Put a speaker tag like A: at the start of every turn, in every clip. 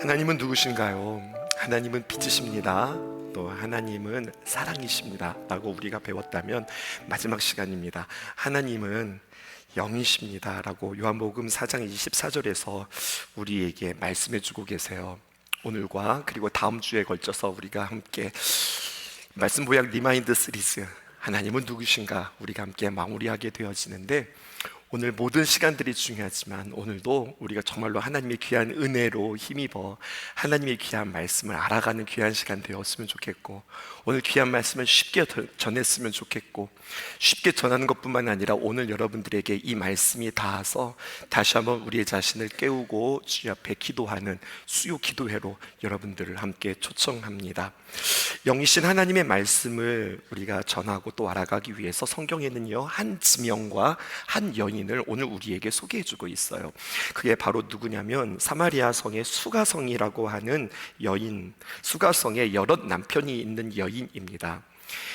A: 하나님은 누구신가요? 하나님은 빛이십니다. 또 하나님은 사랑이십니다 라고 우리가 배웠다면 마지막 시간입니다. 하나님은 영이십니다 라고 요한복음 4장 24절에서 우리에게 말씀해 주고 계세요. 오늘과 그리고 다음 주에 걸쳐서 우리가 함께 말씀 보약 리마인드 시리즈 하나님은 누구신가 우리가 함께 마무리하게 되어지는데, 오늘 모든 시간들이 중요하지만 오늘도 우리가 정말로 하나님의 귀한 은혜로 힘입어 하나님의 귀한 말씀을 알아가는 귀한 시간 되었으면 좋겠고, 오늘 귀한 말씀을 쉽게 전했으면 좋겠고, 쉽게 전하는 것뿐만 아니라 오늘 여러분들에게 이 말씀이 닿아서 다시 한번 우리의 자신을 깨우고 주님 앞에 기도하는 수요 기도회로 여러분들을 함께 초청합니다. 영이신 하나님의 말씀을 우리가 전하고 또 알아가기 위해서 성경에는요, 한 지명과 한 여인을 오늘 우리에게 소개해주고 있어요. 그게 바로 누구냐면 사마리아 성의 수가성이라고 하는 여인, 수가성에 여럿 남편이 있는 여인입니다.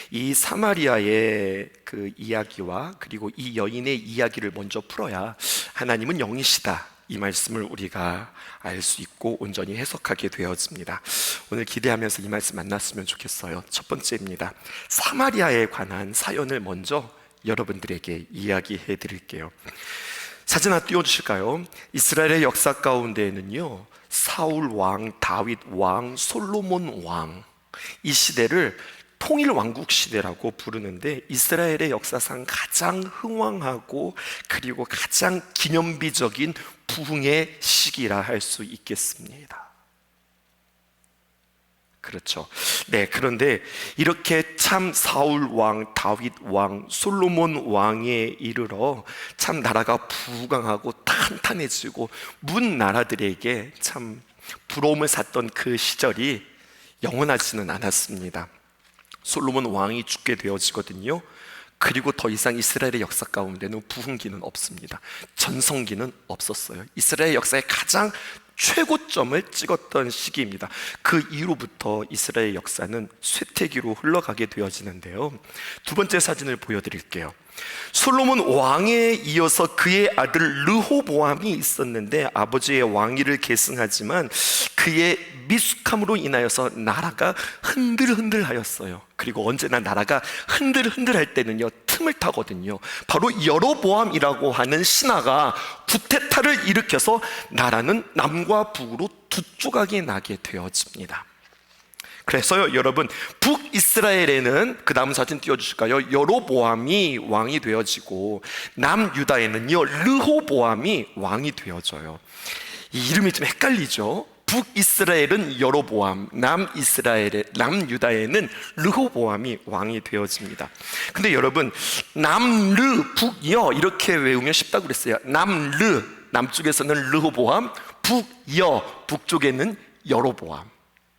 A: 이 사마리아의 그 이야기와 그리고 이 여인의 이야기를 먼저 풀어야 하나님은 영이시다, 이 말씀을 우리가 알 수 있고 온전히 해석하게 되어집니다. 오늘 기대하면서 이 말씀 만났으면 좋겠어요. 첫 번째입니다. 사마리아에 관한 사연을 먼저 여러분들에게 이야기해 드릴게요. 사진 하나 띄워주실까요? 이스라엘의 역사 가운데에는요, 사울 왕, 다윗 왕, 솔로몬 왕, 이 시대를 통일 왕국 시대라고 부르는데 이스라엘의 역사상 가장 흥왕하고 그리고 가장 기념비적인 부흥의 시기라 할 수 있겠습니다. 그렇죠. 네, 그런데 이렇게 참 사울 왕, 다윗 왕, 솔로몬 왕에 이르러 참 나라가 부강하고 탄탄해지고 문 나라들에게 참 부러움을 샀던 그 시절이 영원하지는 않았습니다. 솔로몬 왕이 죽게 되어지거든요. 그리고 더 이상 이스라엘의 역사 가운데는 부흥기는 없습니다. 전성기는 없었어요. 이스라엘 역사의 가장 최고점을 찍었던 시기입니다. 그 이후로부터 이스라엘 역사는 쇠퇴기로 흘러가게 되어지는데요. 두 번째 사진을 보여드릴게요. 솔로몬 왕에 이어서 그의 아들 르호보암이 있었는데 아버지의 왕위를 계승하지만 그의 미숙함으로 인하여서 나라가 흔들흔들하였어요. 그리고 언제나 나라가 흔들흔들할 때는요, 틈을 타거든요. 바로 여로보암이라고 하는 신하가 구테타를 일으켜서 나라는 남과 북으로 두 조각이 나게 되어집니다. 그래서요, 여러분, 북이스라엘에는 그 다음 사진 띄워주실까요? 여로보암이 왕이 되어지고 남유다에는요, 르호보암이 왕이 되어져요. 이 이름이 좀 헷갈리죠? 북이스라엘은 여로보암, 남유다에는 르호보암이 왕이 되어집니다. 근데 여러분, 남르, 북여 이렇게 외우면 쉽다고 그랬어요. 남르, 남쪽에서는 르호보암, 북여, 북쪽에는 여로보암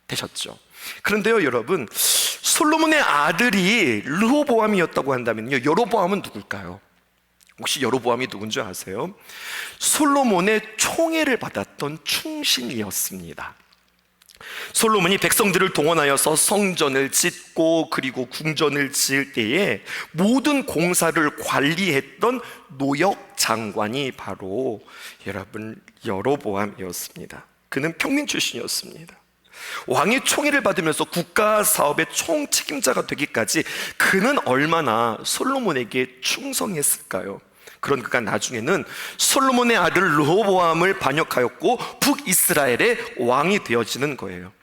A: 되셨죠. 그런데요, 여러분, 솔로몬의 아들이 르호보암이었다고 한다면요, 여로보암은 누굴까요? 혹시 여로보암이 누군지 아세요? 솔로몬의 총애를 받았던 충신이었습니다. 솔로몬이 백성들을 동원하여서 성전을 짓고 그리고 궁전을 지을 때에 모든 공사를 관리했던 노역 장관이 바로 여러분 여로보암이었습니다. 그는 평민 출신이었습니다. 왕의 총애를 받으면서 국가 사업의 총책임자가 되기까지 그는 얼마나 솔로몬에게 충성했을까요? 그런 그가 나중에는 솔로몬의 아들 르호보암을 반역하였고 북이스라엘의 왕이 되어지는 거예요.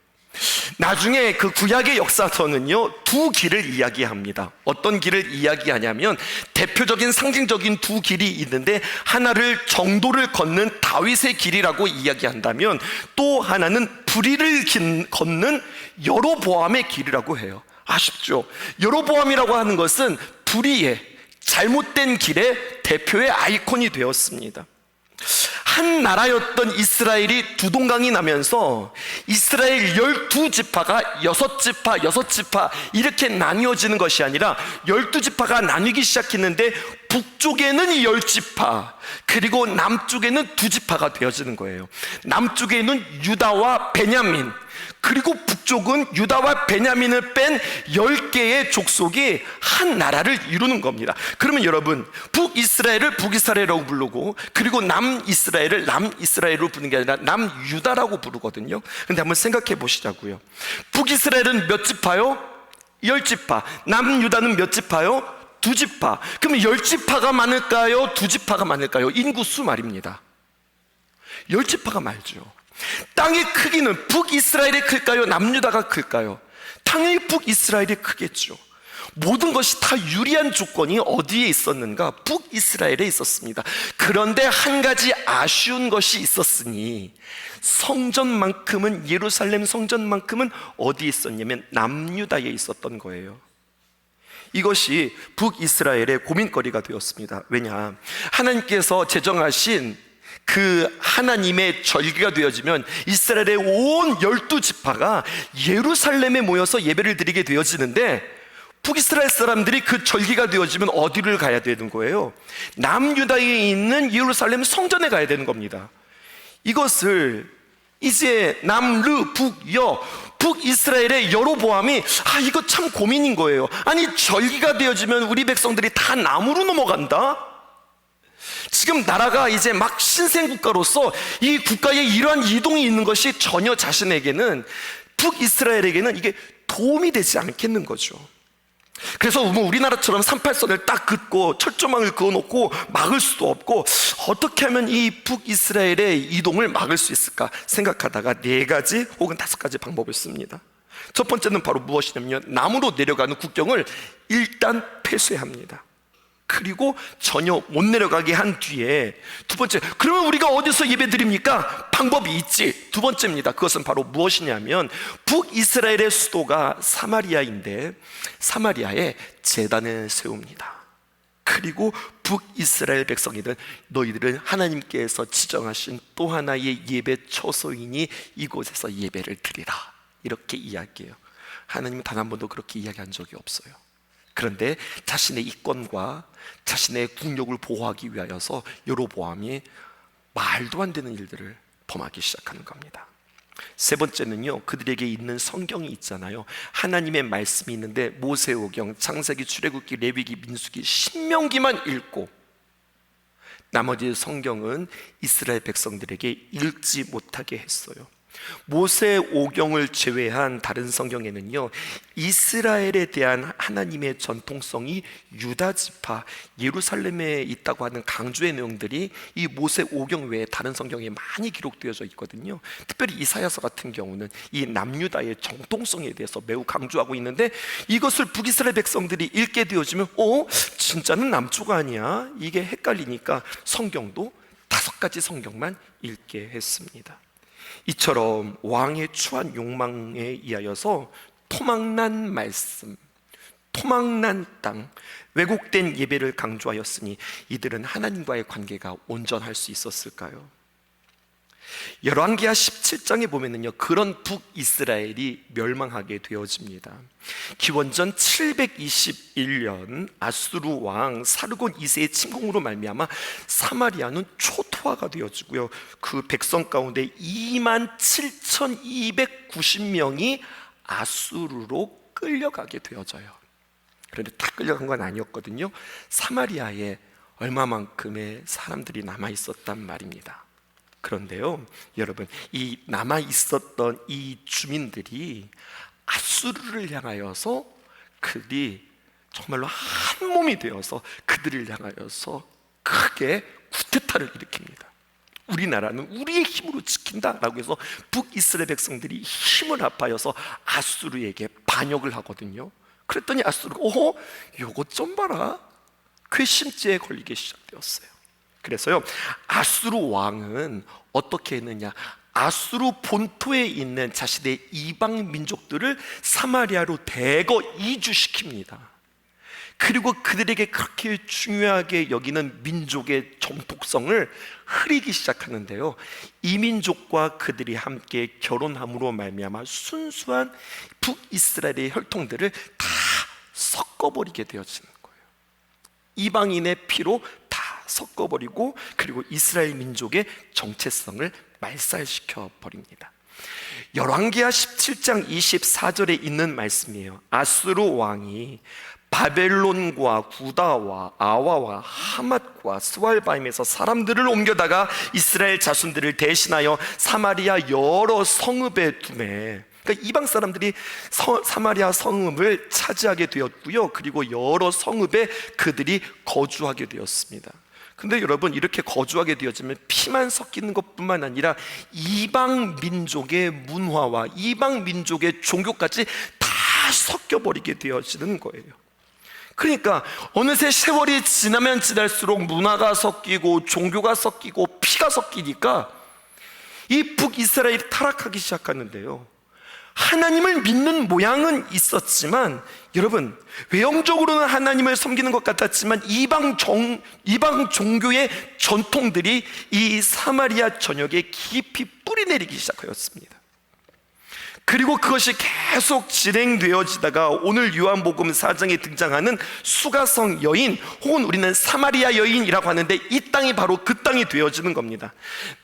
A: 나중에 그 구약의 역사서는요, 두 길을 이야기합니다. 어떤 길을 이야기하냐면 대표적인 상징적인 두 길이 있는데, 하나를 정도를 걷는 다윗의 길이라고 이야기한다면 또 하나는 불의를 걷는 여로보암의 길이라고 해요. 아쉽죠? 여로보암이라고 하는 것은 불의의 잘못된 길의 대표의 아이콘이 되었습니다. 한 나라였던 이스라엘이 두 동강이 나면서 이스라엘 12지파가 6지파, 6지파 이렇게 나뉘어지는 것이 아니라 12지파가 나뉘기 시작했는데 북쪽에는 10지파, 그리고 남쪽에는 2지파가 되어지는 거예요. 남쪽에는 유다와 베냐민, 그리고 북쪽은 유다와 베냐민을 뺀 10개의 족속이 한 나라를 이루는 겁니다. 그러면 여러분, 북이스라엘을 북이스라엘이라고 부르고, 그리고 남이스라엘을 남이스라엘로 부르는 게 아니라 남유다라고 부르거든요. 근데 한번 생각해 보시자고요. 북이스라엘은 몇 지파요? 10지파. 남유다는 몇 지파요? 2지파. 그러면 10지파가 많을까요? 2지파가 많을까요? 인구수 말입니다. 10지파가 많죠. 땅의 크기는 북이스라엘이 클까요? 남유다가 클까요? 당연히 북이스라엘이 크겠죠. 모든 것이 다 유리한 조건이 어디에 있었는가? 북이스라엘에 있었습니다. 그런데 한 가지 아쉬운 것이 있었으니, 성전만큼은, 예루살렘 성전만큼은 어디에 있었냐면 남유다에 있었던 거예요. 이것이 북이스라엘의 고민거리가 되었습니다. 왜냐? 하나님께서 제정하신 그 하나님의 절기가 되어지면 이스라엘의 온 12지파가 예루살렘에 모여서 예배를 드리게 되어지는데, 북이스라엘 사람들이 그 절기가 되어지면 어디를 가야 되는 거예요? 남유다에 있는 예루살렘 성전에 가야 되는 겁니다. 이것을 이제 남르 북여, 북이스라엘의 여로보암이 이거 참 고민인 거예요. 아니, 절기가 되어지면 우리 백성들이 다 남으로 넘어간다? 지금 나라가 이제 막 신생국가로서 이 국가에 이러한 이동이 있는 것이 전혀 자신에게는, 북이스라엘에게는 이게 도움이 되지 않겠는 거죠. 그래서 우리나라처럼 38선을 딱 긋고 철조망을 그어놓고 막을 수도 없고, 어떻게 하면 이 북이스라엘의 이동을 막을 수 있을까 생각하다가 4가지 혹은 5가지 방법을 씁니다. 첫 번째는 바로 무엇이냐면, 남으로 내려가는 국경을 일단 폐쇄합니다. 그리고 전혀 못 내려가게 한 뒤에, 두 번째, 그러면 우리가 어디서 예배 드립니까? 방법이 있지. 두 번째입니다. 그것은 바로 무엇이냐면, 북이스라엘의 수도가 사마리아인데 사마리아에 제단을 세웁니다. 그리고 북이스라엘 백성이든, 너희들은 하나님께서 지정하신 또 하나의 예배 처소이니 이곳에서 예배를 드리라, 이렇게 이야기해요. 하나님은 단 한 번도 그렇게 이야기한 적이 없어요. 그런데 자신의 이권과 자신의 국력을 보호하기 위하여서 여로보암이 말도 안 되는 일들을 범하기 시작하는 겁니다. 세 번째는요, 그들에게 있는 성경이 있잖아요. 하나님의 말씀이 있는데 모세오경, 창세기, 출애굽기, 레위기, 민수기, 신명기만 읽고 나머지 성경은 이스라엘 백성들에게 읽지 못하게 했어요. 모세오경을 제외한 다른 성경에는요, 이스라엘에 대한 하나님의 전통성이 유다지파, 예루살렘에 있다고 하는 강조의 내용들이 이 모세오경 외에 다른 성경에 많이 기록되어져 있거든요. 특별히 이사야서 같은 경우는 이 남유다의 정통성에 대해서 매우 강조하고 있는데, 이것을 북이스라엘 백성들이 읽게 되어지면 진짜는 남쪽 아니야? 이게 헷갈리니까 성경도 5가지 성경만 읽게 했습니다. 이처럼 왕의 추한 욕망에 의하여서 토막난 말씀, 토막난 땅, 왜곡된 예배를 강조하였으니 이들은 하나님과의 관계가 온전할 수 있었을까요? 열왕기하 17장에 보면은요, 그런 북이스라엘이 멸망하게 되어집니다. 기원전 721년 아수르 왕 사르곤 2세의 침공으로 말미암아 사마리아는 초토화가 되어지고요, 그 백성 가운데 27,290명이 아수르로 끌려가게 되어져요. 그런데 다 끌려간 건 아니었거든요. 사마리아에 얼마만큼의 사람들이 남아 있었단 말입니다. 그런데요, 여러분, 이 남아 있었던 이 주민들이 아수르를 향하여서, 그들이 정말로 한 몸이 되어서 그들을 향하여서 크게 쿠데타를 일으킵니다. 우리나라는 우리의 힘으로 지킨다라고 해서 북이스라엘 백성들이 힘을 합하여서 아수르에게 반역을 하거든요. 그랬더니 아수르가 요거 좀 봐라, 괘씸죄에 걸리기 시작되었어요. 그래서요, 아수르 왕은 어떻게 했느냐, 아수르 본토에 있는 자신의 이방 민족들을 사마리아로 대거 이주시킵니다. 그리고 그들에게 그렇게 중요하게 여기는 민족의 정통성을 흐리기 시작하는데요, 이 민족과 그들이 함께 결혼함으로 말미암아 순수한 북이스라엘의 혈통들을 다 섞어버리게 되어지는 거예요. 이방인의 피로 다 섞어버리고, 그리고 이스라엘 민족의 정체성을 말살시켜 버립니다. 열왕기하 17장 24절에 있는 말씀이에요. 아수르 왕이 바벨론과 구다와 아와와 하맛과 스왈바임에서 사람들을 옮겨다가 이스라엘 자손들을 대신하여 사마리아 여러 성읍에 두매. 그러니까 이방 사람들이 사마리아 성읍을 차지하게 되었고요, 그리고 여러 성읍에 그들이 거주하게 되었습니다. 근데 여러분, 이렇게 거주하게 되어지면 피만 섞이는 것뿐만 아니라 이방 민족의 문화와 이방 민족의 종교까지 다 섞여버리게 되어지는 거예요. 그러니까 어느새 세월이 지나면 지날수록 문화가 섞이고 종교가 섞이고 피가 섞이니까 이 북이스라엘이 타락하기 시작하는데요, 하나님을 믿는 모양은 있었지만, 여러분, 외형적으로는 하나님을 섬기는 것 같았지만 이방 종교의 전통들이 이 사마리아 전역에 깊이 뿌리내리기 시작하였습니다. 그리고 그것이 계속 진행되어지다가 오늘 요한복음 4장에 등장하는 수가성 여인, 혹은 우리는 사마리아 여인이라고 하는데, 이 땅이 바로 그 땅이 되어지는 겁니다.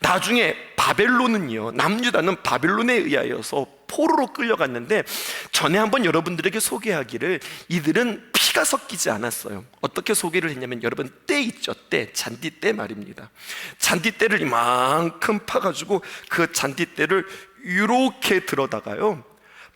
A: 나중에 바벨론은요, 남유다는 바벨론에 의하여서 포로로 끌려갔는데, 전에 한번 여러분들에게 소개하기를, 이들은 피가 섞이지 않았어요. 어떻게 소개를 했냐면, 여러분, 때 있죠, 때, 잔디때 말입니다. 잔디때를 이만큼 파가지고 그 잔디때를 이렇게 들어다가요,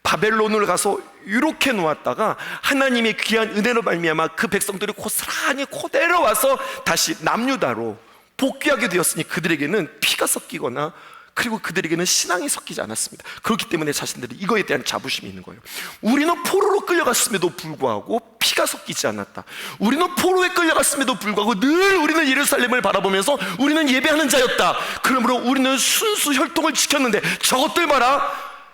A: 바벨론을 가서 이렇게 놓았다가 하나님의 귀한 은혜로 말미암아 그 백성들이 고스란히 그대로 와서 다시 남유다로 복귀하게 되었으니 그들에게는 피가 섞이거나, 그리고 그들에게는 신앙이 섞이지 않았습니다. 그렇기 때문에 자신들이 이거에 대한 자부심이 있는 거예요. 우리는 포로로 끌려갔음에도 불구하고 피가 섞이지 않았다. 우리는 포로에 끌려갔음에도 불구하고 늘 우리는 예루살렘을 바라보면서 우리는 예배하는 자였다. 그러므로 우리는 순수 혈통을 지켰는데, 저것들 봐라,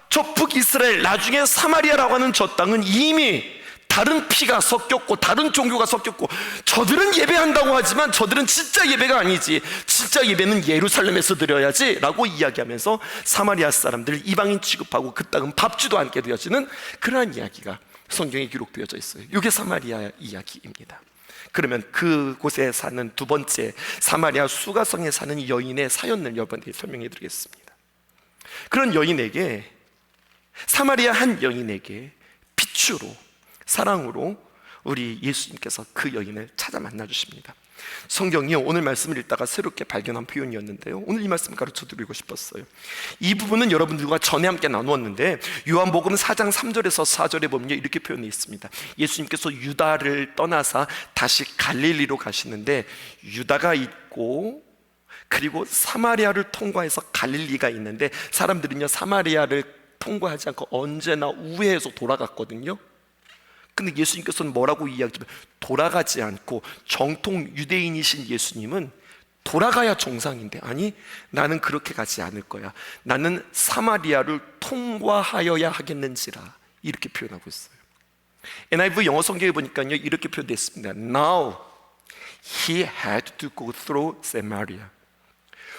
A: 저 북이스라엘, 나중에 사마리아라고 하는 저 땅은 이미 다른 피가 섞였고 다른 종교가 섞였고, 저들은 예배한다고 하지만 저들은 진짜 예배가 아니지, 진짜 예배는 예루살렘에서 드려야지 라고 이야기하면서 사마리아 사람들을 이방인 취급하고 그 땅은 밟지도 않게 되어지는 그러한 이야기가 성경에 기록되어져 있어요. 이게 사마리아 이야기입니다. 그러면 그곳에 사는 두 번째, 사마리아 수가성에 사는 여인의 사연을 여러분에게 설명해 드리겠습니다. 그런 여인에게, 사마리아 한 여인에게 빛으로, 사랑으로 우리 예수님께서 그 여인을 찾아 만나 주십니다. 성경이 오늘 말씀을 읽다가 새롭게 발견한 표현이었는데요, 오늘 이 말씀을 가르쳐 드리고 싶었어요. 이 부분은 여러분들과 전에 함께 나누었는데, 요한복음 4장 3절에서 4절에 보면 이렇게 표현이 있습니다. 예수님께서 유다를 떠나서 다시 갈릴리로 가시는데, 유다가 있고 그리고 사마리아를 통과해서 갈릴리가 있는데, 사람들은요 사마리아를 통과하지 않고 언제나 우회해서 돌아갔거든요. 근데 예수님께서는 뭐라고 이야기하면, 돌아가지 않고, 정통 유대인이신 예수님은 돌아가야 정상인데, 아니, 나는 그렇게 가지 않을 거야. 나는 사마리아를 통과하여야 하겠는지라, 이렇게 표현하고 있어요. NIV 영어 성경에 보니까요 이렇게 표현되어 있습니다. Now he had to go through Samaria.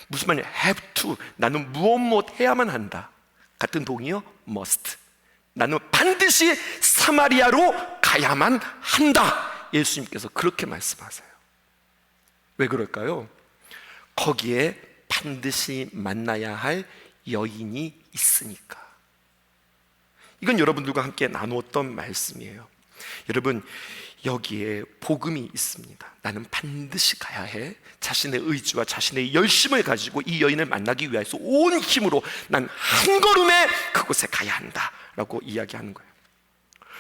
A: 무슨 말이냐? have to, 나는 무엇 해야만 한다. 같은 동의어 must. 나는 반드시 사마리아로 가야만 한다. 예수님께서 그렇게 말씀하세요. 왜 그럴까요? 거기에 반드시 만나야 할 여인이 있으니까. 이건 여러분들과 함께 나누었던 말씀이에요. 여러분, 여기에 복음이 있습니다. 나는 반드시 가야 해. 자신의 의지와 자신의 열심을 가지고 이 여인을 만나기 위해서 온 힘으로 난 한 걸음에 그곳에 가야 한다 라고 이야기하는 거예요.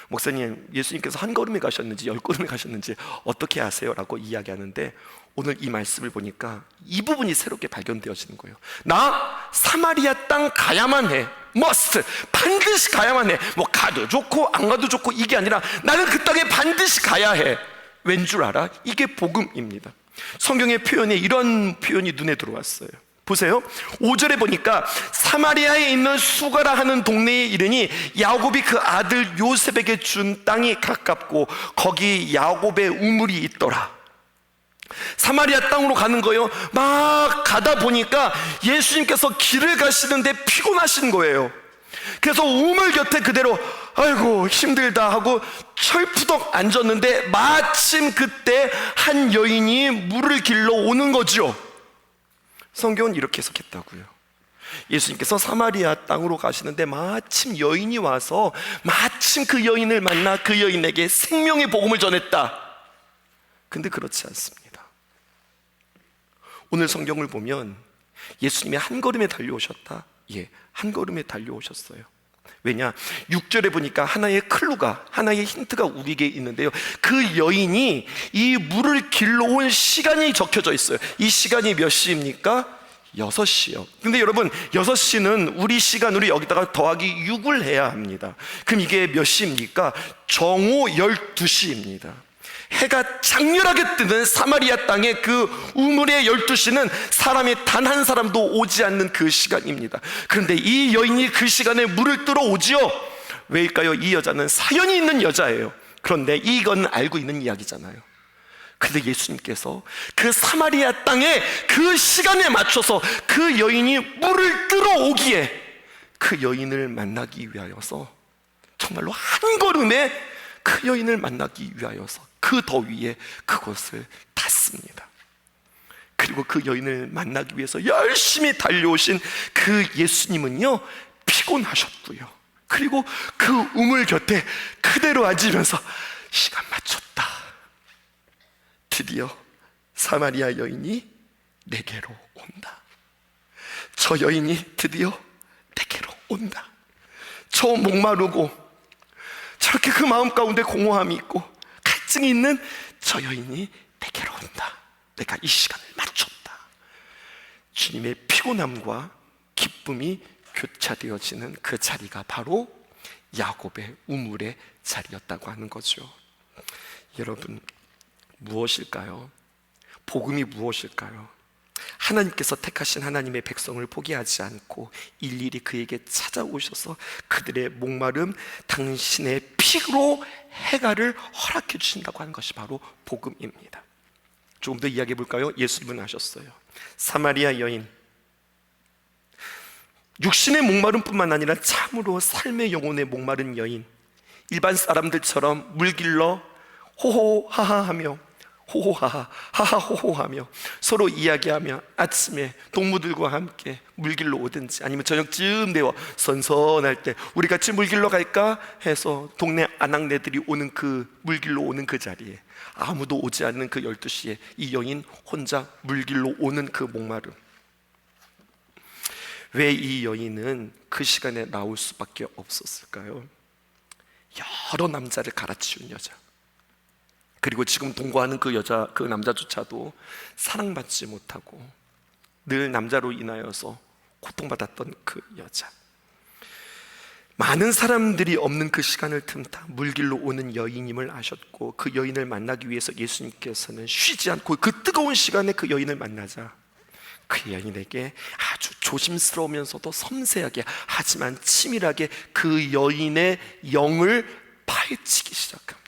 A: 목사님, 예수님께서 한 걸음에 가셨는지 10걸음에 가셨는지 어떻게 아세요? 라고 이야기하는데, 오늘 이 말씀을 보니까 이 부분이 새롭게 발견되어지는 거예요. 나 사마리아 땅 가야만 해. must, 반드시 가야만 해. 뭐 가도 좋고 안 가도 좋고 이게 아니라 나는 그 땅에 반드시 가야 해. 왠 줄 알아? 이게 복음입니다. 성경의 표현에 이런 표현이 눈에 들어왔어요. 보세요. 5절에 보니까 사마리아에 있는 수가라 하는 동네에 이르니 야곱이 그 아들 요셉에게 준 땅이 가깝고 거기 야곱의 우물이 있더라. 사마리아 땅으로 가는 거예요. 막 가다 보니까 예수님께서 길을 가시는데 피곤하신 거예요. 그래서 우물 곁에 그대로 아이고 힘들다 하고 철푸덕 앉았는데 마침 그때 한 여인이 물을 길러 오는 거죠. 성경은 이렇게 해석했다고요. 예수님께서 사마리아 땅으로 가시는데 마침 여인이 와서 마침 그 여인을 만나 그 여인에게 생명의 복음을 전했다. 근데 그렇지 않습니다. 오늘 성경을 보면 예수님이 한 걸음에 달려오셨다. 예, 한 걸음에 달려오셨어요. 왜냐? 6절에 보니까 하나의 클루가, 하나의 힌트가 우리에게 있는데요. 그 여인이 이 물을 길러온 시간이 적혀져 있어요. 이 시간이 몇 시입니까? 6시요. 근데 여러분 6시는 우리 시간으로 여기다가 더하기 6을 해야 합니다. 그럼 이게 몇 시입니까? 정오 12시입니다. 해가 장렬하게 뜨는 사마리아 땅의 그 우물의 12시는 사람이 단 한 사람도 오지 않는 그 시간입니다. 그런데 이 여인이 그 시간에 물을 뜨러 오지요. 왜일까요? 이 여자는 사연이 있는 여자예요. 그런데 이건 알고 있는 이야기잖아요. 그런데 예수님께서 그 사마리아 땅에 그 시간에 맞춰서 그 여인이 물을 뜨러 오기에 그 여인을 만나기 위하여서 정말로 한 걸음에 그 여인을 만나기 위하여서 그 더위에 그곳을 탔습니다. 그리고 그 여인을 만나기 위해서 열심히 달려오신 그 예수님은요 피곤하셨고요. 그리고 그 우물 곁에 그대로 앉으면서 시간 맞췄다. 드디어 사마리아 여인이 내게로 온다. 저 여인이 드디어 내게로 온다. 저 목마르고 저렇게 그 마음 가운데 공허함이 있고 갈증이 있는 저 여인이 내게로 온다. 내가 이 시간을 맞췄다. 주님의 피곤함과 기쁨이 교차되어지는 그 자리가 바로 야곱의 우물의 자리였다고 하는 거죠. 여러분, 무엇일까요? 복음이 무엇일까요? 하나님께서 택하신 하나님의 백성을 포기하지 않고 일일이 그에게 찾아오셔서 그들의 목마름 당신의 피로 해가를 허락해 주신다고 하는 것이 바로 복음입니다. 조금 더 이야기해 볼까요? 예수님은 하셨어요. 사마리아 여인, 육신의 목마름뿐만 아니라 참으로 삶의 영혼의 목마른 여인, 일반 사람들처럼 물 길러 호호하하하며 호호하하 하하 호호하며 서로 이야기하며 아침에 동무들과 함께 물길로 오든지 아니면 저녁쯤 되어 선선할 때 우리 같이 물길로 갈까 해서 동네 아낙네들이 오는 그 물길로 오는 그 자리에 아무도 오지 않는 그 12시에 이 여인 혼자 물길로 오는 그 목마름. 왜 이 여인은 그 시간에 나올 수밖에 없었을까요? 여러 남자를 갈아치운 여자, 그리고 지금 동거하는 그 여자, 그 남자조차도 사랑받지 못하고 늘 남자로 인하여서 고통받았던 그 여자, 많은 사람들이 없는 그 시간을 틈타 물길로 오는 여인임을 아셨고 그 여인을 만나기 위해서 예수님께서는 쉬지 않고 그 뜨거운 시간에 그 여인을 만나자 그 여인에게 아주 조심스러우면서도 섬세하게 하지만 치밀하게 그 여인의 영을 파헤치기 시작합니다.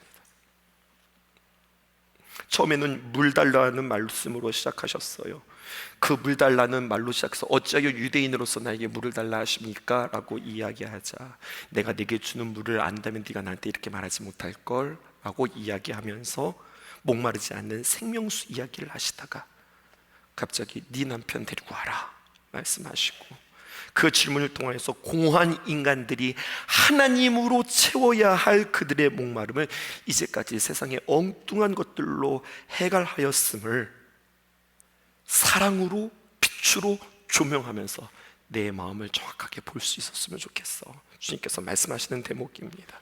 A: 처음에는 물 달라는 말씀으로 시작하셨어요. 그 물 달라는 말로 시작해서 어찌하여 유대인으로서 나에게 물을 달라 하십니까? 라고 이야기하자 내가 네게 주는 물을 안다면 네가 나한테 이렇게 말하지 못할 걸 라고 이야기하면서 목마르지 않는 생명수 이야기를 하시다가 갑자기 네 남편 데리고 와라 말씀하시고 그 질문을 통해서 공허한 인간들이 하나님으로 채워야 할 그들의 목마름을 이제까지 세상의 엉뚱한 것들로 해결하였음을 사랑으로 빛으로 조명하면서 내 마음을 정확하게 볼 수 있었으면 좋겠어. 주님께서 말씀하시는 대목입니다.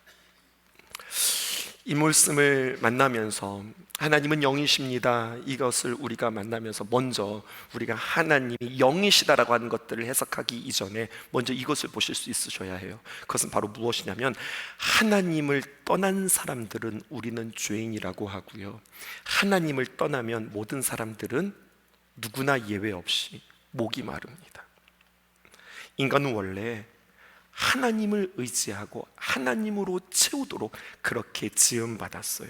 A: 이 말씀을 만나면서 하나님은 영이십니다, 이것을 우리가 만나면서 먼저 우리가 하나님이 영이시다라고 하는 것들을 해석하기 이전에 먼저 이것을 보실 수 있으셔야 해요. 그것은 바로 무엇이냐면 하나님을 떠난 사람들은 우리는 죄인이라고 하고요, 하나님을 떠나면 모든 사람들은 누구나 예외 없이 목이 마릅니다. 인간은 원래 하나님을 의지하고 하나님으로 채우도록 그렇게 지음받았어요.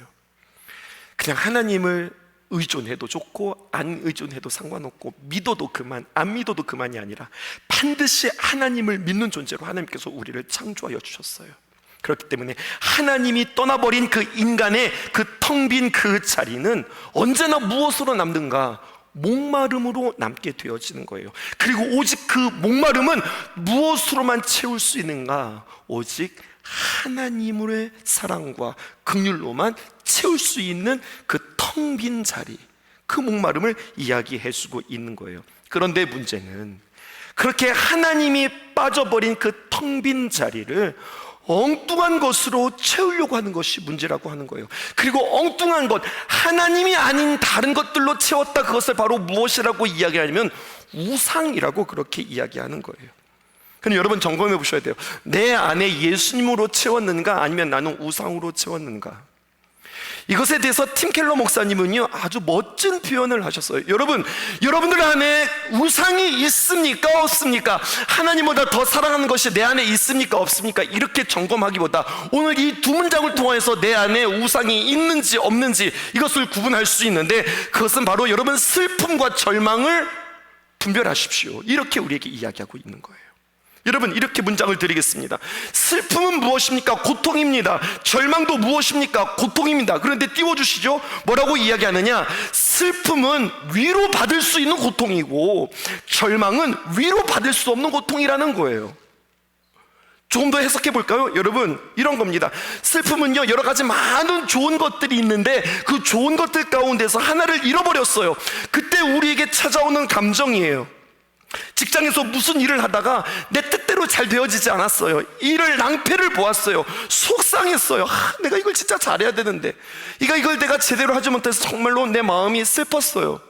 A: 그냥 하나님을 의존해도 좋고 안 의존해도 상관없고 믿어도 그만 안 믿어도 그만이 아니라 반드시 하나님을 믿는 존재로 하나님께서 우리를 창조하여 주셨어요. 그렇기 때문에 하나님이 떠나버린 그 인간의 그 텅 빈 그 자리는 언제나 무엇으로 남는가? 목마름으로 남게 되어지는 거예요. 그리고 오직 그 목마름은 무엇으로만 채울 수 있는가? 오직 하나님의 사랑과 긍휼로만 채울 수 있는 그 텅 빈 자리, 그 목마름을 이야기해 주고 있는 거예요. 그런데 문제는 그렇게 하나님이 빠져버린 그 텅 빈 자리를 엉뚱한 것으로 채우려고 하는 것이 문제라고 하는 거예요. 그리고 엉뚱한 것, 하나님이 아닌 다른 것들로 채웠다. 그것을 바로 무엇이라고 이야기하냐면 우상이라고 그렇게 이야기하는 거예요. 그럼 여러분 점검해 보셔야 돼요. 내 안에 예수님으로 채웠는가 아니면 나는 우상으로 채웠는가? 이것에 대해서 팀 켈러 목사님은요 아주 멋진 표현을 하셨어요. 여러분들 안에 우상이 있습니까 없습니까? 하나님보다 더 사랑하는 것이 내 안에 있습니까 없습니까? 이렇게 점검하기보다 오늘 이 두 문장을 통해서 내 안에 우상이 있는지 없는지 이것을 구분할 수 있는데, 그것은 바로 여러분 슬픔과 절망을 분별하십시오, 이렇게 우리에게 이야기하고 있는 거예요. 여러분 이렇게 문장을 드리겠습니다. 슬픔은 무엇입니까? 고통입니다. 절망도 무엇입니까? 고통입니다. 그런데 띄워주시죠. 뭐라고 이야기하느냐? 슬픔은 위로받을 수 있는 고통이고 절망은 위로받을 수 없는 고통이라는 거예요. 조금 더 해석해 볼까요? 여러분 이런 겁니다. 슬픔은요 여러 가지 많은 좋은 것들이 있는데 그 좋은 것들 가운데서 하나를 잃어버렸어요. 그때 우리에게 찾아오는 감정이에요. 직장에서 무슨 일을 하다가 내 뜻대로 잘 되어지지 않았어요. 일을 낭패를 보았어요. 속상했어요. 내가 이걸 진짜 잘해야 되는데 이걸 내가 제대로 하지 못해서 정말로 내 마음이 슬펐어요.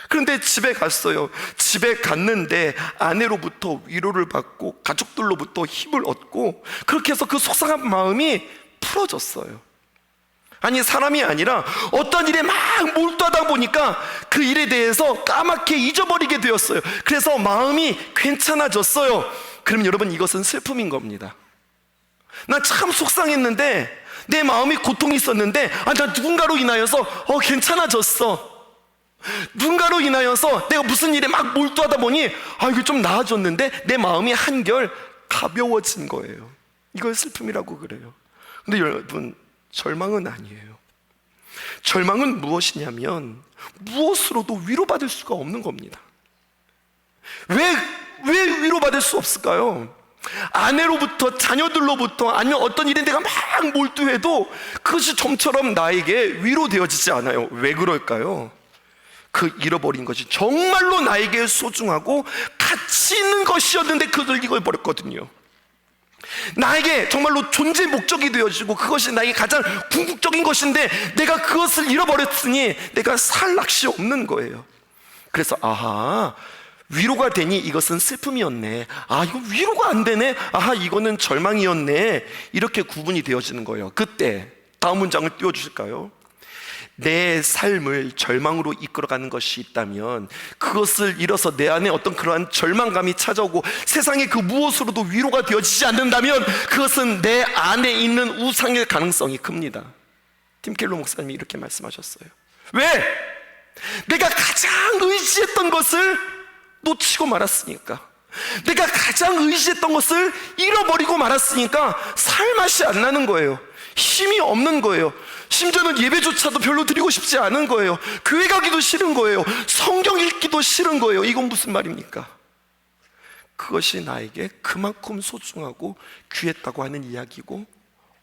A: 그런데 집에 갔어요. 집에 갔는데 아내로부터 위로를 받고 가족들로부터 힘을 얻고 그렇게 해서 그 속상한 마음이 풀어졌어요. 아니 사람이 아니라 어떤 일에 막 몰두하다 보니까 그 일에 대해서 까맣게 잊어버리게 되었어요. 그래서 마음이 괜찮아졌어요. 그럼 여러분 이것은 슬픔인 겁니다. 나 참 속상했는데 내 마음이 고통이 있었는데 나 누군가로 인하여서 괜찮아졌어. 누군가로 인하여서 내가 무슨 일에 막 몰두하다 보니 이거 좀 나아졌는데 내 마음이 한결 가벼워진 거예요. 이걸 슬픔이라고 그래요. 근데 여러분 절망은 아니에요. 절망은 무엇이냐면 무엇으로도 위로받을 수가 없는 겁니다. 왜 위로받을 수 없을까요? 아내로부터 자녀들로부터 아니면 어떤 일에 내가 막 몰두해도 그것이 좀처럼 나에게 위로되어지지 않아요. 왜 그럴까요? 그 잃어버린 것이 정말로 나에게 소중하고 가치 있는 것이었는데 그걸 잃어버렸거든요. 나에게 정말로 존재 목적이 되어지고 그것이 나에게 가장 궁극적인 것인데 내가 그것을 잃어버렸으니 내가 살 낚시 없는 거예요. 그래서 위로가 되니 이것은 슬픔이었네. 이거 위로가 안 되네. 이거는 절망이었네. 이렇게 구분이 되어지는 거예요. 그때 다음 문장을 띄워주실까요? 내 삶을 절망으로 이끌어가는 것이 있다면 그것을 잃어서 내 안에 어떤 그러한 절망감이 찾아오고 세상의 그 무엇으로도 위로가 되어지지 않는다면 그것은 내 안에 있는 우상일 가능성이 큽니다. 팀 켈러 목사님이 이렇게 말씀하셨어요. 왜? 내가 가장 의지했던 것을 놓치고 말았으니까, 내가 가장 의지했던 것을 잃어버리고 말았으니까 살 맛이 안 나는 거예요. 힘이 없는 거예요. 심지어는 예배조차도 별로 드리고 싶지 않은 거예요. 교회 가기도 싫은 거예요. 성경 읽기도 싫은 거예요. 이건 무슨 말입니까? 그것이 나에게 그만큼 소중하고 귀했다고 하는 이야기고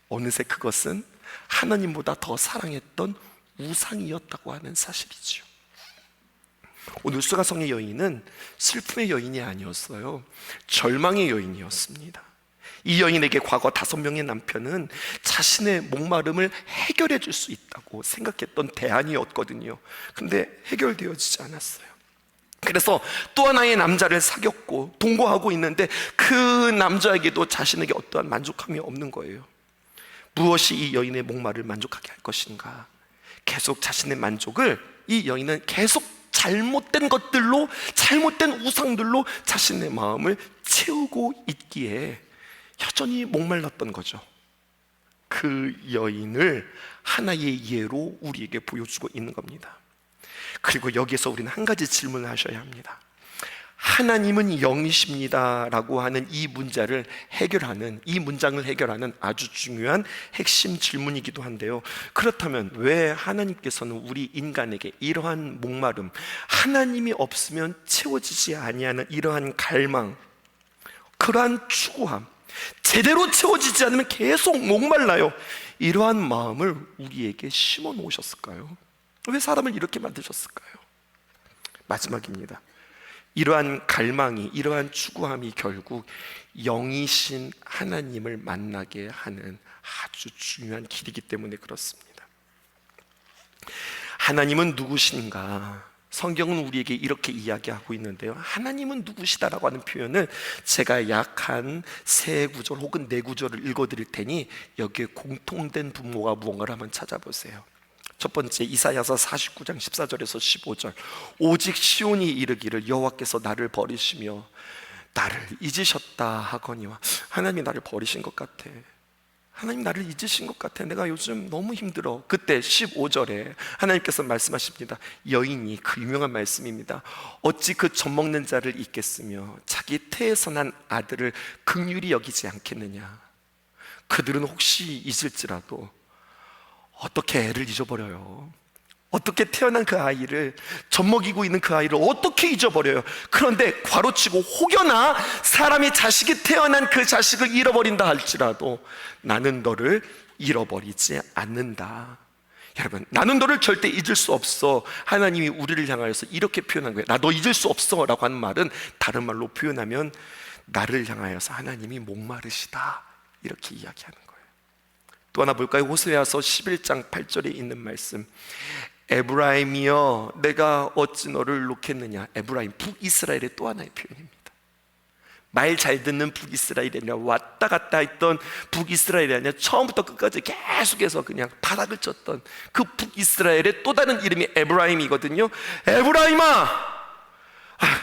A: 어느새 그것은 하나님보다 더 사랑했던 우상이었다고 하는 사실이죠. 오늘 수가성의 여인은 슬픔의 여인이 아니었어요. 절망의 여인이었습니다. 이 여인에게 과거 5명의 남편은 자신의 목마름을 해결해 줄 수 있다고 생각했던 대안이었거든요. 근데 해결되어지지 않았어요. 그래서 또 하나의 남자를 사귀었고 동거하고 있는데 그 남자에게도 자신에게 어떠한 만족함이 없는 거예요. 무엇이 이 여인의 목마름을 만족하게 할 것인가? 계속 자신의 만족을 이 여인은 계속 잘못된 것들로, 잘못된 우상들로 자신의 마음을 채우고 있기에 여전히 목말랐던 거죠. 그 여인을 하나의 예로 우리에게 보여주고 있는 겁니다. 그리고 여기에서 우리는 한 가지 질문을 하셔야 합니다. 하나님은 영이십니다 라고 하는 이 문장을 해결하는 아주 중요한 핵심 질문이기도 한데요, 그렇다면 왜 하나님께서는 우리 인간에게 이러한 목마름, 하나님이 없으면 채워지지 아니하는 이러한 갈망, 그러한 추구함, 제대로 채워지지 않으면 계속 목말라요, 이러한 마음을 우리에게 심어 놓으셨을까요? 왜 사람을 이렇게 만드셨을까요? 마지막입니다. 이러한 갈망이, 이러한 추구함이 결국 영이신 하나님을 만나게 하는 아주 중요한 길이기 때문에 그렇습니다. 하나님은 누구신가? 성경은 우리에게 이렇게 이야기하고 있는데요, 하나님은 누구시다라고 하는 표현을 제가 약 한 3구절 혹은 4구절을 읽어드릴 테니 여기에 공통된 분모가 무언가를 한번 찾아보세요. 첫 번째, 이사야서 49장 14절에서 15절. 오직 시온이 이르기를 여호와께서 나를 버리시며 나를 잊으셨다 하거니와. 하나님이 나를 버리신 것 같아. 하나님 나를 잊으신 것 같아. 내가 요즘 너무 힘들어. 그때 15절에 하나님께서 말씀하십니다. 여인이, 그 유명한 말씀입니다. 어찌 그 젖먹는 자를 잊겠으며 자기 태에서 난 아들을 긍휼히 여기지 않겠느냐. 그들은 혹시 잊을지라도 어떻게 애를 잊어버려요? 어떻게 태어난 그 아이를, 젖먹이고 있는 그 아이를 어떻게 잊어버려요? 그런데 괄호치고 혹여나 사람이 자식이 태어난 그 자식을 잃어버린다 할지라도 나는 너를 잃어버리지 않는다. 여러분, 나는 너를 절대 잊을 수 없어. 하나님이 우리를 향하여서 이렇게 표현한 거예요. 나 너 잊을 수 없어 라고 하는 말은 다른 말로 표현하면 나를 향하여서 하나님이 목마르시다, 이렇게 이야기하는 거예요. 또 하나 볼까요? 호세아서 11장 8절에 있는 말씀. 에브라임이여 내가 어찌 너를 놓겠느냐. 에브라임, 북이스라엘의 또 하나의 표현입니다. 말 잘 듣는 북이스라엘이 아니라 왔다 갔다 했던 북이스라엘이 아니라 처음부터 끝까지 계속해서 그냥 바닥을 쳤던 그 북이스라엘의 또 다른 이름이 에브라임이거든요. 에브라임아,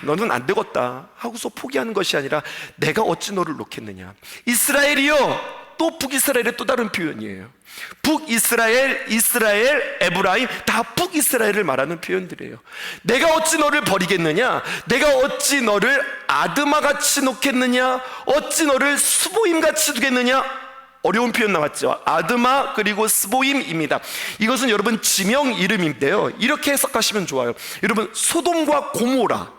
A: 너는 안 되겠다 하고서 포기하는 것이 아니라 내가 어찌 너를 놓겠느냐. 이스라엘이여, 또 북이스라엘의 또 다른 표현이에요. 북이스라엘, 이스라엘, 에브라임, 다 북이스라엘을 말하는 표현들이에요. 내가 어찌 너를 버리겠느냐. 내가 어찌 너를 아드마같이 놓겠느냐. 어찌 너를 스보임같이 두겠느냐. 어려운 표현 나왔죠. 아드마 그리고 스보임입니다. 이것은 여러분 지명 이름인데요, 이렇게 해석하시면 좋아요. 여러분, 소돔과 고모라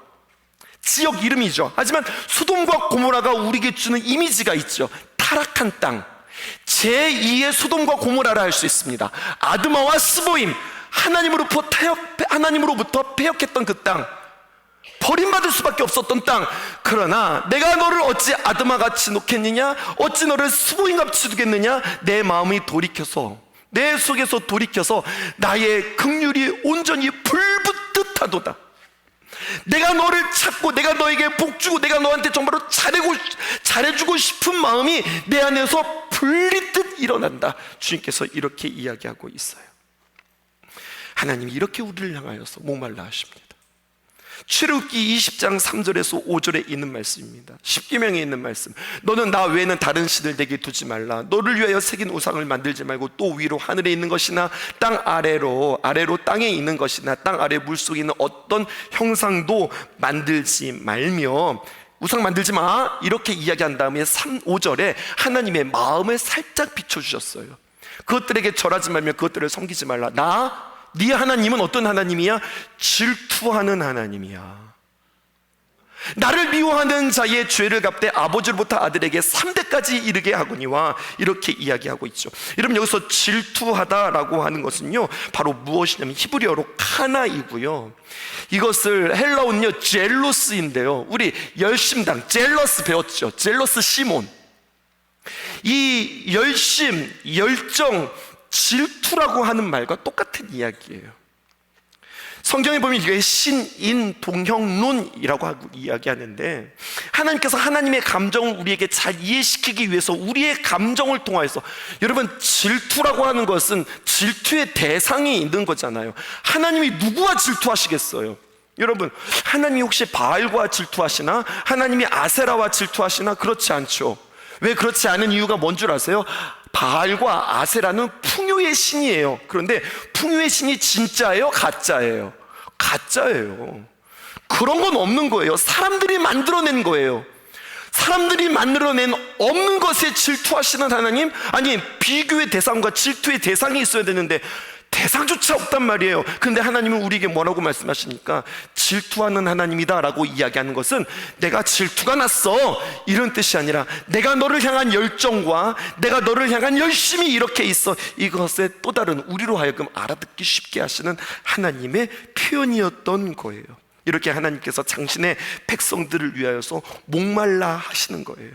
A: 지역 이름이죠. 하지만 소돔과 고모라가 우리에게 주는 이미지가 있죠. 타락한 땅, 제2의 소돔과 고모라라 할 수 있습니다. 아드마와 스보임, 하나님으로부터 패역했던 그 땅, 버림받을 수밖에 없었던 땅. 그러나 내가 너를 어찌 아드마같이 놓겠느냐. 어찌 너를 스보임같이 두겠느냐. 내 마음이 돌이켜서, 내 속에서 돌이켜서 나의 긍휼이 온전히 불붙듯하도다. 내가 너를 찾고 내가 너에게 복주고 내가 너한테 정말로 잘해주고 싶은 마음이 내 안에서 불리듯 일어난다. 주님께서 이렇게 이야기하고 있어요. 하나님이 이렇게 우리를 향하여서 목말라 하십니다. 출애굽기 20장 3절에서 5절에 있는 말씀입니다. 십계명에 있는 말씀. 너는 나 외에는 다른 신을 내게 두지 말라. 너를 위하여 새긴 우상을 만들지 말고 또 위로 하늘에 있는 것이나 땅 아래로 땅에 있는 것이나 땅 아래 물속에 있는 어떤 형상도 만들지 말며. 우상 만들지 마, 이렇게 이야기한 다음에 5절에 하나님의 마음을 살짝 비춰주셨어요. 그것들에게 절하지 말며 그것들을 섬기지 말라. 네 하나님은 어떤 하나님이야? 질투하는 하나님이야. 나를 미워하는 자의 죄를 갚되 아버지로부터 아들에게 3대까지 이르게 하거니와. 이렇게 이야기하고 있죠. 여러분, 여기서 질투하다라고 하는 것은요, 바로 무엇이냐면 히브리어로 카나이고요, 이것을 헬라어는요 젤로스인데요, 우리 열심당 젤러스 배웠죠. 젤러스 시몬. 이 열심, 열정, 질투라고 하는 말과 똑같은 이야기예요. 성경에 보면 이게 신인 동형론이라고 하고 이야기하는데, 하나님께서 하나님의 감정을 우리에게 잘 이해시키기 위해서 우리의 감정을 통하여서, 여러분, 질투라고 하는 것은 질투의 대상이 있는 거잖아요. 하나님이 누구와 질투하시겠어요? 여러분, 하나님이 혹시 바알과 질투하시나? 하나님이 아세라와 질투하시나? 그렇지 않죠. 왜 그렇지 않은 이유가 뭔 줄 아세요? 바알과 아세라는 풍요의 신이에요. 그런데 풍요의 신이 진짜예요? 가짜예요? 가짜예요. 그런 건 없는 거예요. 사람들이 만들어낸 거예요. 사람들이 만들어낸 없는 것에 질투하시는 하나님? 아니, 비교의 대상과 질투의 대상이 있어야 되는데 대상조차 없단 말이에요. 그런데 하나님은 우리에게 뭐라고 말씀하십니까? 질투하는 하나님이다 라고 이야기하는 것은 내가 질투가 났어 이런 뜻이 아니라 내가 너를 향한 열정과 내가 너를 향한 열심이 이렇게 있어, 이것에 또 다른 우리로 하여금 알아듣기 쉽게 하시는 하나님의 표현이었던 거예요. 이렇게 하나님께서 당신의 백성들을 위하여서 목말라 하시는 거예요.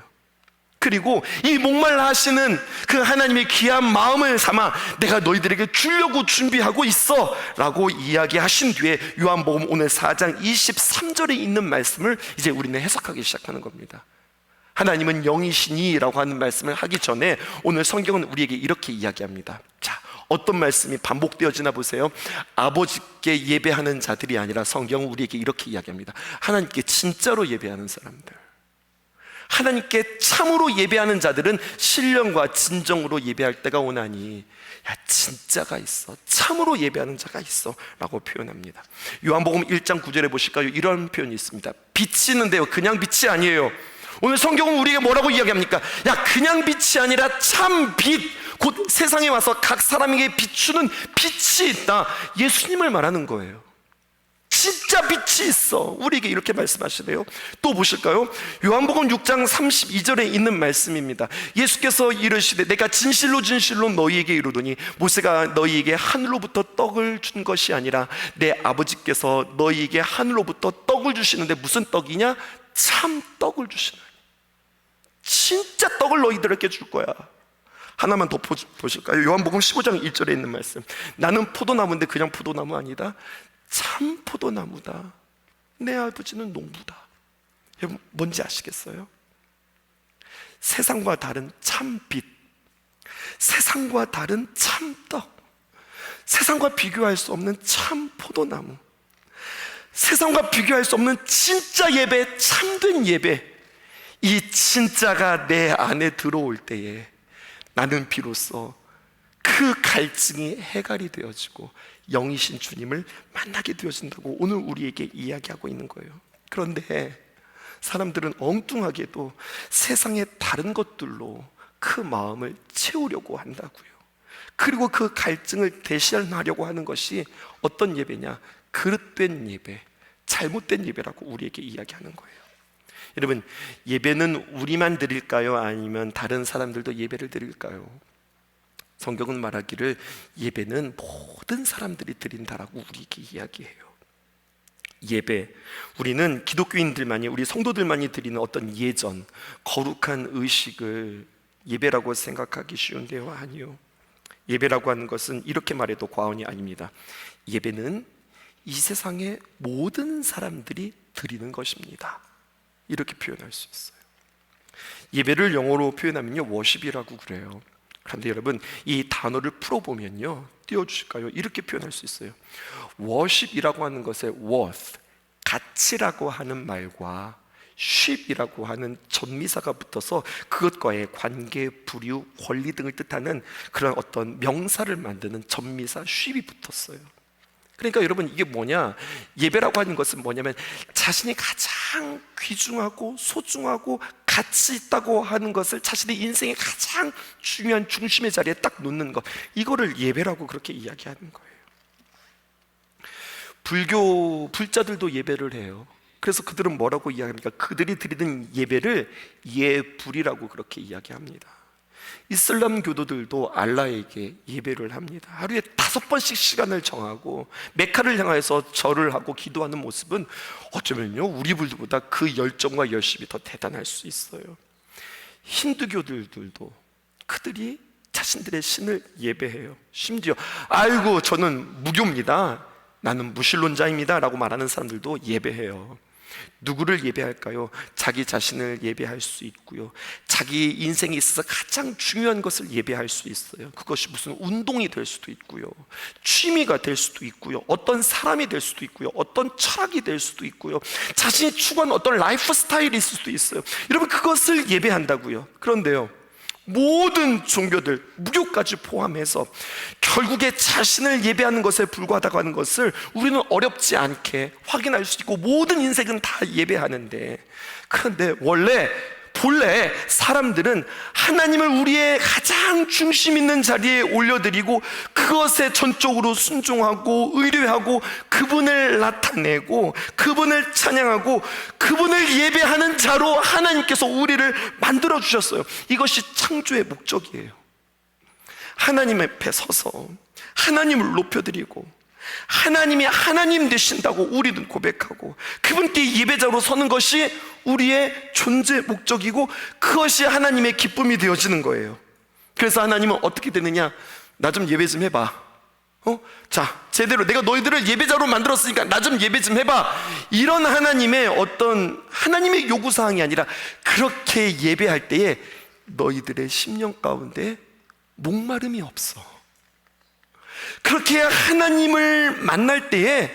A: 그리고 이 목말라 하시는 그 하나님의 귀한 마음을 삼아 내가 너희들에게 주려고 준비하고 있어 라고 이야기하신 뒤에 요한복음 오늘 4장 23절에 있는 말씀을 이제 우리는 해석하기 시작하는 겁니다. 하나님은 영이시니 라고 하는 말씀을 하기 전에 오늘 성경은 우리에게 이렇게 이야기합니다. 자, 어떤 말씀이 반복되어지나 보세요. 아버지께 예배하는 자들이 아니라 성경은 우리에게 이렇게 이야기합니다. 하나님께 진짜로 예배하는 사람들, 하나님께 참으로 예배하는 자들은 신령과 진정으로 예배할 때가 오나니, 야, 진짜가 있어, 참으로 예배하는 자가 있어 라고 표현합니다. 요한복음 1장 9절에 보실까요? 이런 표현이 있습니다. 빛이는데요, 그냥 빛이 아니에요. 오늘 성경은 우리에게 뭐라고 이야기합니까? 야, 그냥 빛이 아니라 참 빛, 곧 세상에 와서 각 사람에게 비추는 빛이 있다. 예수님을 말하는 거예요. 진짜 빛이 있어. 우리에게 이렇게 말씀하시네요. 또 보실까요? 요한복음 6장 32절에 있는 말씀입니다. 예수께서 이르시되 내가 진실로 진실로 너희에게 이르노니 모세가 너희에게 하늘로부터 떡을 준 것이 아니라 내 아버지께서 너희에게 하늘로부터 떡을 주시는데 무슨 떡이냐? 참 떡을 주시는, 진짜 떡을 너희들에게 줄 거야. 하나만 더 보실까요? 요한복음 15장 1절에 있는 말씀. 나는 포도나무인데 그냥 포도나무 아니다. 참 포도나무다. 내 아버지는 농부다. 여러분, 뭔지 아시겠어요? 세상과 다른 참빛, 세상과 다른 참떡, 세상과 비교할 수 없는 참 포도나무, 세상과 비교할 수 없는 진짜 예배, 참된 예배, 이 진짜가 내 안에 들어올 때에 나는 비로소 그 갈증이 해갈이 되어지고 영이신 주님을 만나게 되어진다고 오늘 우리에게 이야기하고 있는 거예요. 그런데 사람들은 엉뚱하게도 세상의 다른 것들로 그 마음을 채우려고 한다고요. 그리고 그 갈증을 대신하려고 하는 것이 어떤 예배냐? 그릇된 예배, 잘못된 예배라고 우리에게 이야기하는 거예요. 여러분, 예배는 우리만 드릴까요? 아니면 다른 사람들도 예배를 드릴까요? 성경은 말하기를 예배는 모든 사람들이 드린다라고 우리에게 이야기해요. 예배, 우리는 기독교인들만이, 우리 성도들만이 드리는 어떤 예전, 거룩한 의식을 예배라고 생각하기 쉬운데요, 아니요. 예배라고 하는 것은 이렇게 말해도 과언이 아닙니다. 예배는 이 세상의 모든 사람들이 드리는 것입니다. 이렇게 표현할 수 있어요. 예배를 영어로 표현하면요, 워십이라고 그래요. 그런데 여러분, 이 단어를 풀어보면요, 띄워주실까요? 이렇게 표현할 수 있어요. 워십이라고 하는 것의 worth, 가치라고 하는 말과 ship이라고 하는 전미사가 붙어서 그것과의 관계, 부류, 권리 등을 뜻하는 그런 어떤 명사를 만드는 전미사 ship이 붙었어요. 그러니까 여러분, 이게 뭐냐? 예배라고 하는 것은 뭐냐면 자신이 가장 귀중하고 소중하고 가치 있다고 하는 것을 자신의 인생의 가장 중요한 중심의 자리에 딱 놓는 것, 이거를 예배라고 그렇게 이야기하는 거예요. 불교 불자들도 예배를 해요. 그래서 그들은 뭐라고 이야기합니까? 그들이 드리는 예배를 예불이라고 그렇게 이야기합니다. 이슬람 교도들도 알라에게 예배를 합니다. 하루에 5번씩 시간을 정하고 메카를 향해서 절을 하고 기도하는 모습은 어쩌면요, 우리 불교보다 그 열정과 열심이 더 대단할 수 있어요. 힌두교들도 그들이 자신들의 신을 예배해요. 심지어 아이고 저는 무교입니다, 나는 무신론자입니다 라고 말하는 사람들도 예배해요. 누구를 예배할까요? 자기 자신을 예배할 수 있고요, 자기 인생에 있어서 가장 중요한 것을 예배할 수 있어요. 그것이 무슨 운동이 될 수도 있고요, 취미가 될 수도 있고요, 어떤 사람이 될 수도 있고요, 어떤 철학이 될 수도 있고요, 자신이 추구하는 어떤 라이프 스타일이 있을 수도 있어요. 여러분, 그것을 예배한다고요. 그런데요, 모든 종교들, 무교까지 포함해서 결국에 자신을 예배하는 것에 불과하다고 하는 것을 우리는 어렵지 않게 확인할 수 있고, 모든 인생은 다 예배하는데, 그런데 본래 사람들은 하나님을 우리의 가장 중심 있는 자리에 올려드리고 그것에 전적으로 순종하고 의뢰하고 그분을 나타내고 그분을 찬양하고 그분을 예배하는 자로 하나님께서 우리를 만들어 주셨어요. 이것이 창조의 목적이에요. 하나님 앞에 서서 하나님을 높여드리고 하나님이 하나님 되신다고 우리는 고백하고 그분께 예배자로 서는 것이 우리의 존재 목적이고 그것이 하나님의 기쁨이 되어지는 거예요. 그래서 하나님은 어떻게 되느냐? 나 좀 예배 좀 해봐. 자, 제대로 내가 너희들을 예배자로 만들었으니까 나 좀 예배 좀 해봐. 이런 하나님의 어떤 하나님의 요구사항이 아니라, 그렇게 예배할 때에 너희들의 심령 가운데 목마름이 없어. 그렇게 하나님을 만날 때에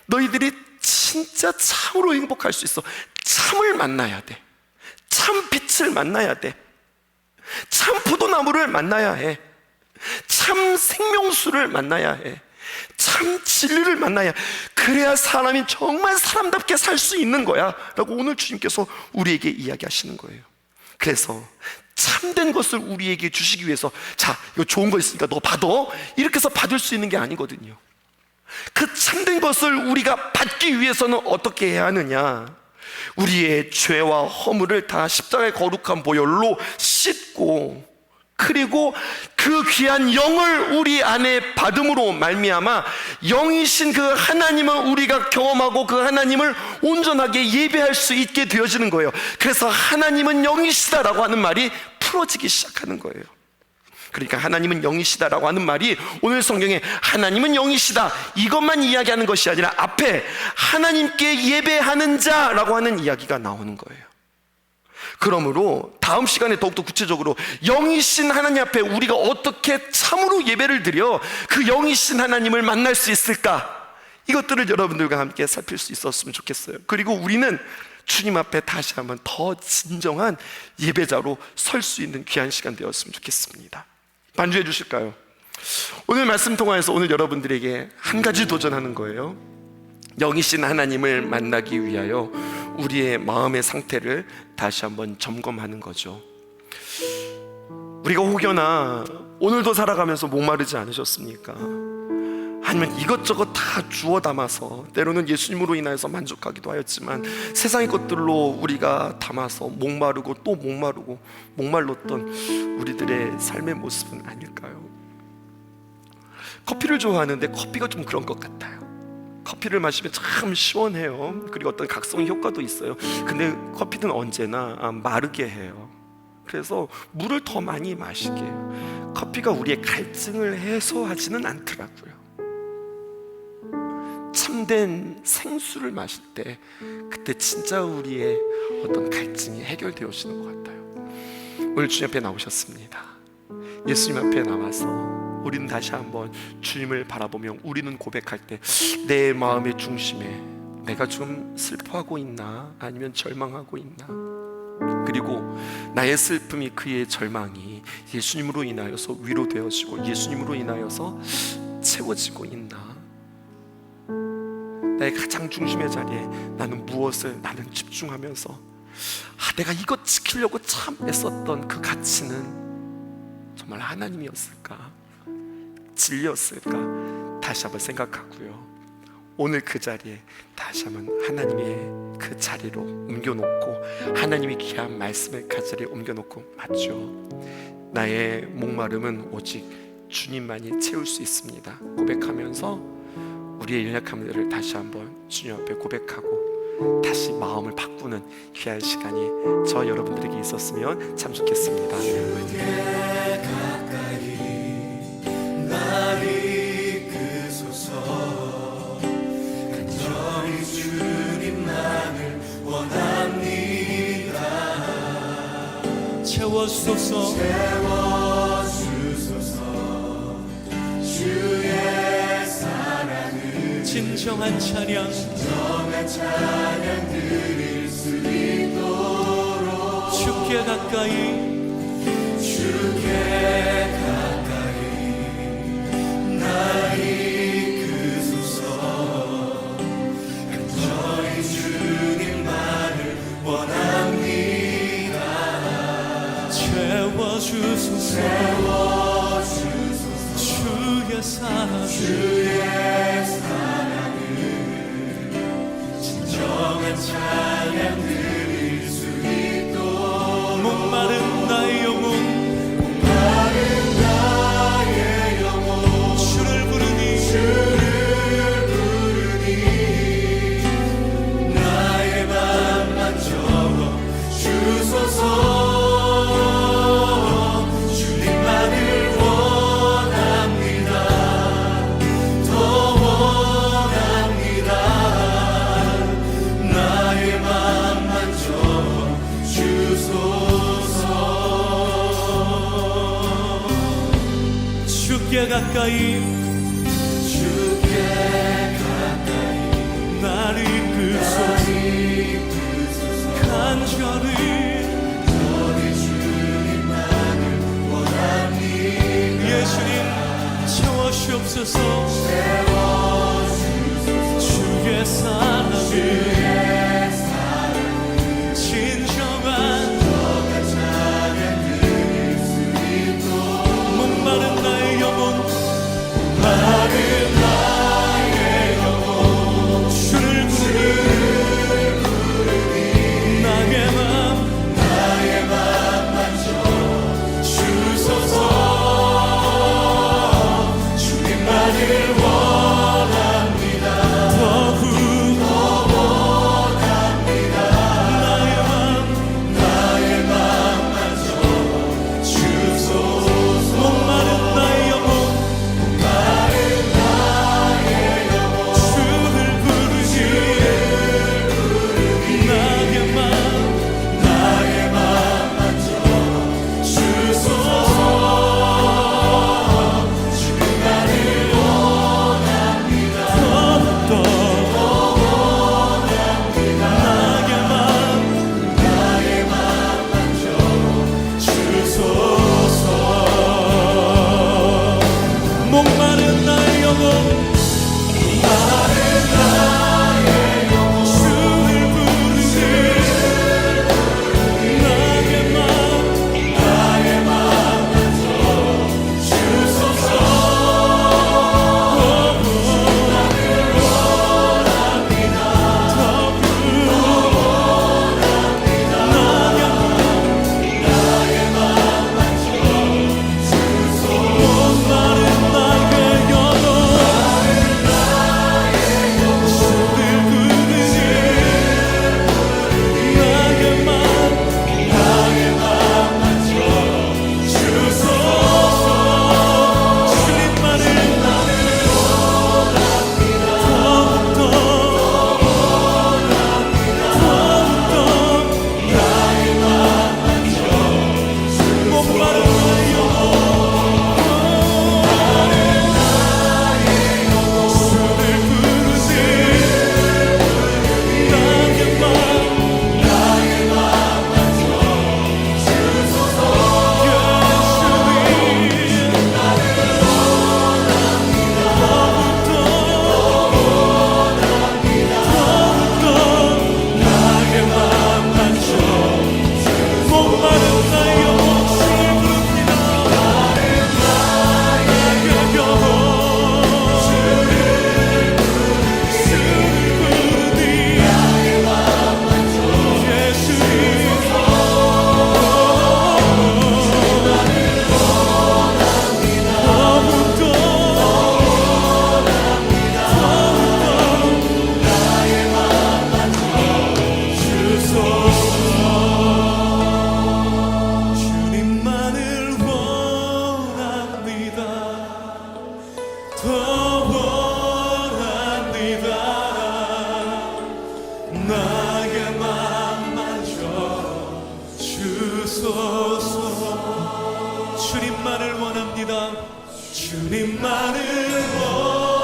A: 너희들이 진짜 참으로 행복할 수 있어. 참을 만나야 돼. 참 빛을 만나야 돼. 참 포도나무를 만나야 해. 참 생명수를 만나야 해. 참 진리를 만나야, 그래야 사람이 정말 사람답게 살 수 있는 거야 라고 오늘 주님께서 우리에게 이야기하시는 거예요. 그래서 참된 것을 우리에게 주시기 위해서, 자, 이거 좋은 거 있으니까 너 받아, 이렇게 해서 받을 수 있는 게 아니거든요. 그 참된 것을 우리가 받기 위해서는 어떻게 해야 하느냐? 우리의 죄와 허물을 다 십자가의 거룩한 보혈로 씻고, 그리고 그 귀한 영을 우리 안에 받음으로 말미암아 영이신 그 하나님을 우리가 경험하고 그 하나님을 온전하게 예배할 수 있게 되어지는 거예요. 그래서 하나님은 영이시다라고 하는 말이 풀어지기 시작하는 거예요. 그러니까 하나님은 영이시다라고 하는 말이 오늘 성경에 하나님은 영이시다 이것만 이야기하는 것이 아니라 앞에 하나님께 예배하는 자라고 하는 이야기가 나오는 거예요. 그러므로 다음 시간에 더욱더 구체적으로 영이신 하나님 앞에 우리가 어떻게 참으로 예배를 드려 그 영이신 하나님을 만날 수 있을까, 이것들을 여러분들과 함께 살필 수 있었으면 좋겠어요. 그리고 우리는 주님 앞에 다시 한번 더 진정한 예배자로 설 수 있는 귀한 시간 되었으면 좋겠습니다. 반주해 주실까요? 오늘 말씀 통화에서 오늘 여러분들에게 한 가지 도전하는 거예요. 영이신 하나님을 만나기 위하여 우리의 마음의 상태를 다시 한번 점검하는 거죠. 우리가 혹여나 오늘도 살아가면서 목마르지 않으셨습니까? 아니면 이것저것 다 주워 담아서 때로는 예수님으로 인하여서 만족하기도 하였지만 세상의 것들로 우리가 담아서 목마르고 또 목마르고 목말랐던 우리들의 삶의 모습은 아닐까요? 커피를 좋아하는데 커피가 좀 그런 것 같아요. 커피를 마시면 참 시원해요. 그리고 어떤 각성 효과도 있어요. 근데 커피는 언제나 마르게 해요. 그래서 물을 더 많이 마시게 해요. 커피가 우리의 갈증을 해소하지는 않더라고요. 참된 생수를 마실 때 그때 진짜 우리의 어떤 갈증이 해결되어지는 것 같아요. 오늘 주님 앞에 나오셨습니다. 예수님 앞에 나와서 우리는 다시 한번 주님을 바라보며 우리는 고백할 때 내 마음의 중심에 내가 좀 슬퍼하고 있나 아니면 절망하고 있나, 그리고 나의 슬픔이 그의 절망이 예수님으로 인하여서 위로되어지고 예수님으로 인하여서 채워지고 있나, 나의 가장 중심의 자리에 나는 나는 집중하면서 내가 이것 지키려고 참 애썼던 그 가치는 정말 하나님이었을까, 진리였을까 다시 한번 생각하고요. 오늘 그 자리에 다시 한번 하나님의 그 자리로 옮겨놓고 하나님의 귀한 말씀을 그 자리에 옮겨놓고, 맞죠? 나의 목마름은 오직 주님만이 채울 수 있습니다 고백하면서 우리의 연약함들을 다시 한번 주님 앞에 고백하고 다시 마음을 바꾸는 귀한 시간이 저 여러분들에게 있었으면 참 좋겠습니다.
B: 날 이끄소서 간절히 주님만을 채워주소서.
C: 주의 사랑을
B: 진정한 찬양
C: 드릴 수 있도록
B: 주께 가까이
C: 날 이끄소서. 저희 주님만을 원합니다.
B: 채워주소서. 주의 사랑을
C: 진정한 찬양 드릴 수 있도록
B: 목마른 나의 영혼 주를 부르니
C: 나의 맘만 적어 주소서. 주님만을 원합니다. 더 원합니다. 나의 맘만 적어 주소서.
B: 주께 가까이 날 이끄소서. 간절히 예수님 채워주옵소서. 주의 사랑을 진정한 목마른 나의 영혼 주를 부르니 나의 맘만
C: 주소서. 주님만을 원합니다.
B: 더욱
C: 나의 맘만 적어 주소서.
B: 목마른 나의 영혼 주를 부르니 나의
C: 맘만 적어 주소서. 주님만을 원합니다.
B: 더욱더 나의
C: 맘만 적어 주소서.
B: 목마른 나의 영혼 주를 부르니 나의
C: 맘만 적어 주소서.
B: 목마른 나의 영혼 주를 부르니 나의
C: 맘만 적어 주소서.
B: 주님만을 목마른 나의 영혼 주를 부르니 나의 맘 주님만을 원합니다. 더 원합니다. 나의 맘만 줘 주소서. 원합니다. 주님만을 원합니다.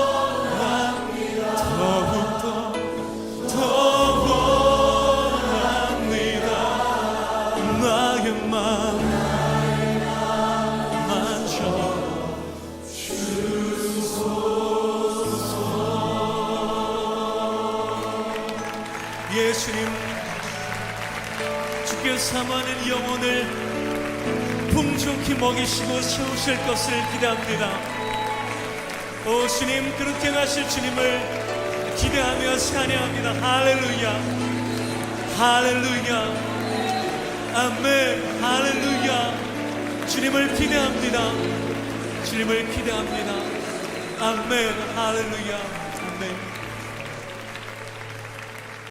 B: 더욱더 원합니다. 나의 마음 만져 예수님, 주께서 사모하는 영혼을 풍족히 먹이시고 채우실 것을 기대합니다. 오 주님, 그렇게 하실 주님을 기대하며 찬양합니다. 할렐루야, 할렐루야, 아멘, 할렐루야. 주님을 기대합니다. 주님을 기대합니다. 아멘, 할렐루야, 아멘.